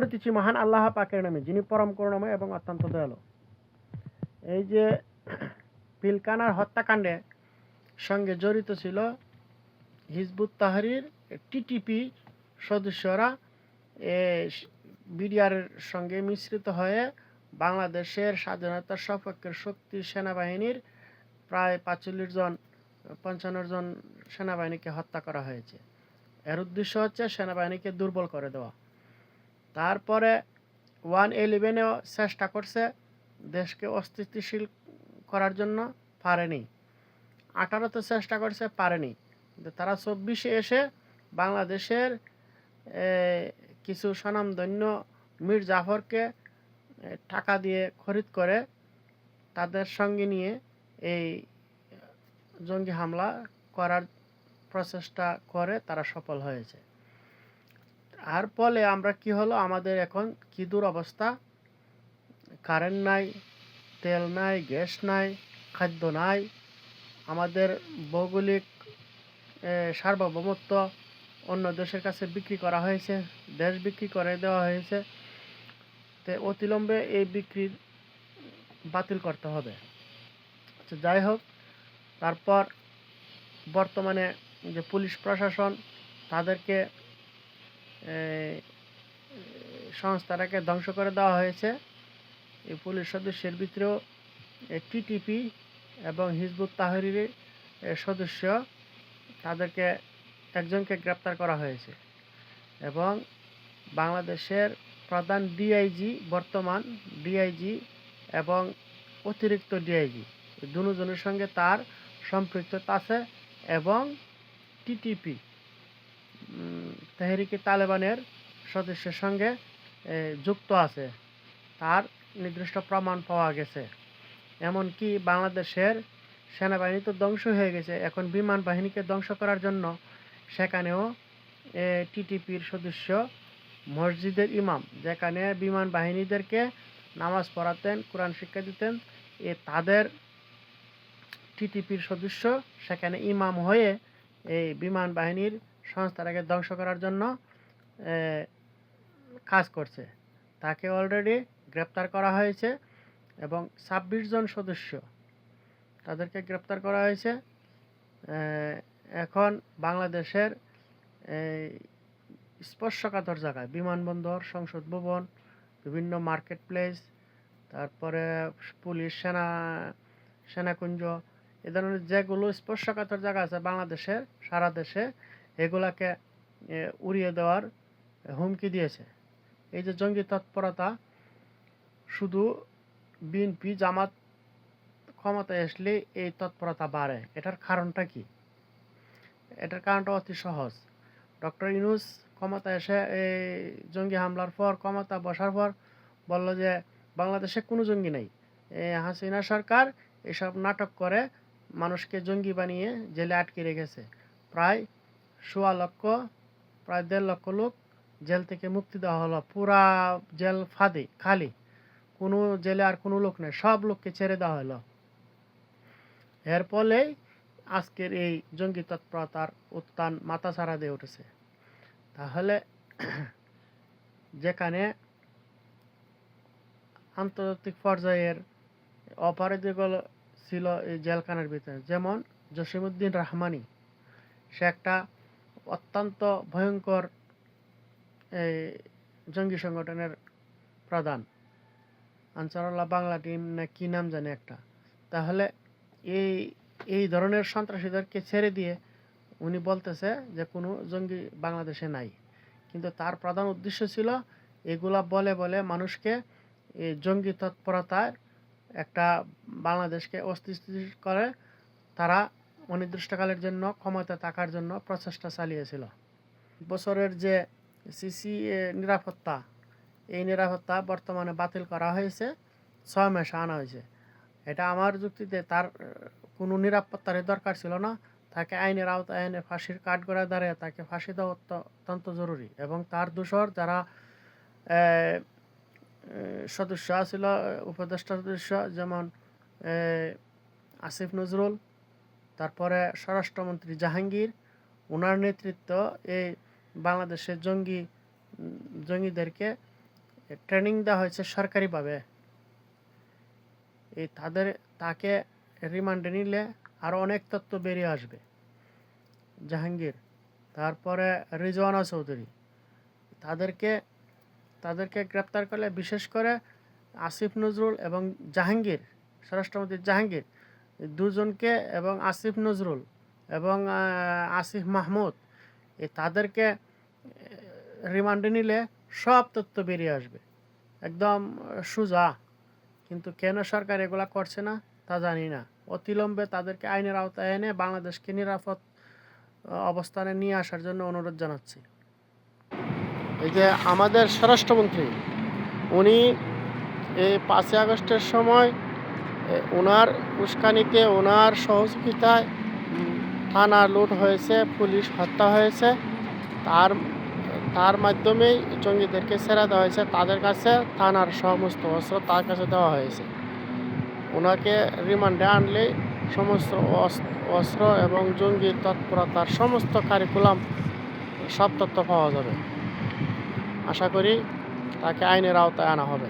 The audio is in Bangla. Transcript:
প্রতিটি মহান আল্লাহ পাকের নামে, যিনি পরম করুণাময় এবং অত্যন্ত দয়ালু। এই যে পিলখানার হত্যাকাণ্ডে সঙ্গে জড়িত ছিল হিজবুত তাহরীর টিটিপি সদস্যরা বিডিআরের সঙ্গে মিশ্রিত হয়ে বাংলাদেশের স্বাধীনতার সপক্ষের শক্তি সেনাবাহিনীর প্রায় 55 জন সেনাবাহিনীকে হত্যা করা হয়েছে। এর উদ্দেশ্য হচ্ছে সেনাবাহিনীকে দুর্বল করে দেওয়া। তারপরে 111-এও চেষ্টা করছে দেশকে অস্থিতিশীল করার জন্য, পারেনি। 18-তে চেষ্টা করছে, পারেনি। কিন্তু তারা 24-এ এসে বাংলাদেশের কিছু স্বনামধন্য মীর জাফরকে টাকা দিয়ে খরিদ করে তাদের সঙ্গে নিয়ে এই জঙ্গি হামলা করার প্রচেষ্টা করে তারা সফল হয়েছে। আর ফলে আমরা কি হলো, আমাদের এখন কি দুরবস্থা, কারেন্ট নাই, তেল নাই, গ্যাস নাই, খাদ্য নাই, আমাদের ভৌগোলিক সার্বভৌমত্ব অন্য দেশের কাছে বিক্রি করা হয়েছে, দেশ বিক্রি করে দেওয়া হয়েছে। তো অতিলম্বে এই বিক্রি বাতিল করতে হবে। আচ্ছা, যাই হোক, তারপর বর্তমানে যে পুলিশ প্রশাসন, তাদেরকে সংস্থাটাকে ধ্বংস করে দেওয়া হয়েছে। এই পুলিশ সদস্যের ভিতরেও টিটিপি এবং হিজবুত তাহরীরের সদস্য, তাদেরকে একজনকে গ্রেপ্তার করা হয়েছে। এবং বাংলাদেশের প্রধান ডিআইজি, বর্তমান ডিআইজি এবং অতিরিক্ত ডিআইজি, দুজনের সঙ্গে তার সম্পৃক্ততা আছে এবং টিটিপি তেহরিকে তালেবানের সদস্যের সঙ্গে যুক্ত আছে, তার নির্দিষ্ট প্রমাণ পাওয়া গেছে। এমনকি বাংলাদেশের সেনাবাহিনী তো ধ্বংস হয়ে গেছে, এখন বিমান বাহিনীকে ধ্বংস করার জন্য সেখানেও টিটিপির সদস্য, মসজিদের ইমাম, যেখানে বিমান বাহিনীদেরকে নামাজ পড়াতেন, কোরআন শিক্ষা দিতেন, তাদের টিটিপির সদস্য সেখানে ইমাম হয়ে এই বিমান বাহিনীর সংস্থাটাকে ধ্বংস করার জন্য কাজ করছে। তাকে অলরেডি গ্রেপ্তার করা হয়েছে এবং 26 জন সদস্য, তাদেরকে গ্রেপ্তার করা হয়েছে। এখন বাংলাদেশের স্পর্শকাতর জায়গায়, বিমানবন্দর, সংসদ ভবন, বিভিন্ন মার্কেট প্লেস, তারপরে পুলিশ, সেনাকুঞ্জ, এ ধরনের যেগুলো স্পর্শকাতর জায়গা আছে বাংলাদেশের সারা দেশে, এগুলাকে উড়িয়ে দেওয়ার হুমকি দিয়েছে। এই যে জঙ্গি তৎপরতা, শুধু বিএনপি জামাত ক্ষমতায় আসলে এই তৎপরতা বাড়ে। এটার কারণটা কি? এটার কারণটা অতি সহজ। ডক্টর ইউনূস ক্ষমতায় এসে এই জঙ্গি হামলার পর, ক্ষমতা বসার পর বলল যে বাংলাদেশে কোনো জঙ্গি নেই। হাসিনা সরকার এসব নাটক করে মানুষকে জঙ্গি বানিয়ে জেলে আটকে রেখেছে। প্রায় 1.25 লক্ষ, প্রায় 1.5 লক্ষ লোক জেল থেকে মুক্তি দেওয়া হলো। পুরা জেল ফাঁদে খালি, কোনো জেলে আর কোনো লোক নেই, সব লোককে ছেড়ে দেওয়া হলো। এর ফলে আজকের এই জঙ্গি তৎপরতার উত্থান মাথাছাড়া দিয়ে উঠেছে। তাহলে যেখানে আন্তর্জাতিক পর্যায়ের অপরাধীগুলো ছিল এই জেলখানার ভিতরে, যেমন জসিমউদ্দিন রহমানি, সে একটা অত্যন্ত ভয়ঙ্কর এই জঙ্গি সংগঠনের প্রধান, আনসারুল্লাহ বাংলা টিম না কি নাম জানে একটা। তাহলে এই ধরনের সন্ত্রাসীদেরকে ছেড়ে দিয়ে উনি বলতেছে যে কোনো জঙ্গি বাংলাদেশে নাই। কিন্তু তার প্রধান উদ্দেশ্য ছিল এগুলা বলে বলে মানুষকে এই জঙ্গি তৎপরতার একটা বাংলাদেশকে অস্থিতিশীল করে তারা অনির্দিষ্টকালের জন্য ক্ষমতা থাকার জন্য প্রচেষ্টা চালিয়েছিল। বছরের যে সিসি নিরাপত্তা, এই নিরাপত্তা বর্তমানে বাতিল করা হয়েছে, 6 মাসে আনা হয়েছে। এটা আমার যুক্তিতে তার কোনো নিরাপত্তার দরকার ছিল না। তাকে আইনের আওতায় এনে ফাঁসির কাঠগড়ায় দাঁড়িয়ে তাকে ফাঁসি দেওয়া অত্যন্ত জরুরি। এবং তার দোসর যারা সদস্য ছিল, উপদেষ্টা সদস্য, যেমন আসিফ নজরুল, তারপরে স্বরাষ্ট্রমন্ত্রী জাহাঙ্গীর, ওনার নেতৃত্ব এই বাংলাদেশের জঙ্গিদেরকে ট্রেনিং দেওয়া হয়েছে সরকারিভাবে। তাকে রিমান্ডে নিলে আরও অনেক তথ্য বেরিয়ে আসবে। জাহাঙ্গীর, তারপরে রিজওয়ানা চৌধুরী, তাদেরকে গ্রেপ্তার করলে, বিশেষ করে আসিফ নজরুল এবং জাহাঙ্গীর, স্বরাষ্ট্রমন্ত্রী জাহাঙ্গীর, দুজনকে, এবং আসিফ নজরুল এবং আসিফ মাহমুদ, তাদেরকে রিমান্ডে নিলে সব তথ্য বেরিয়ে আসবে একদম সোজা। কিন্তু কেন সরকার এগুলা করছে না তা জানি না। অতিলম্বে তাদেরকে আইনের আওতায় এনে বাংলাদেশকে নিরাপদ অবস্থানে নিয়ে আসার জন্য অনুরোধ জানাচ্ছি। এই যে আমাদের স্বরাষ্ট্রমন্ত্রী, উনি এই 5ই আগস্টের সময় ওনার উস্কানিতে, ওনার সহযোগিতায় থানা লুট হয়েছে, পুলিশ হত্যা হয়েছে, তার মাধ্যমেই জঙ্গিদেরকে ছেড়ে দেওয়া হয়েছে। তাদের কাছে থানার সমস্ত অস্ত্র তার কাছে দেওয়া হয়েছে। ওনাকে রিমান্ডে আনলে সমস্ত অস্ত্র এবং জঙ্গির তৎপরতার সমস্ত কারিকুলাম, সব তথ্য পাওয়া যাবে। আশা করি তাকে আইনের আওতায় আনা হবে।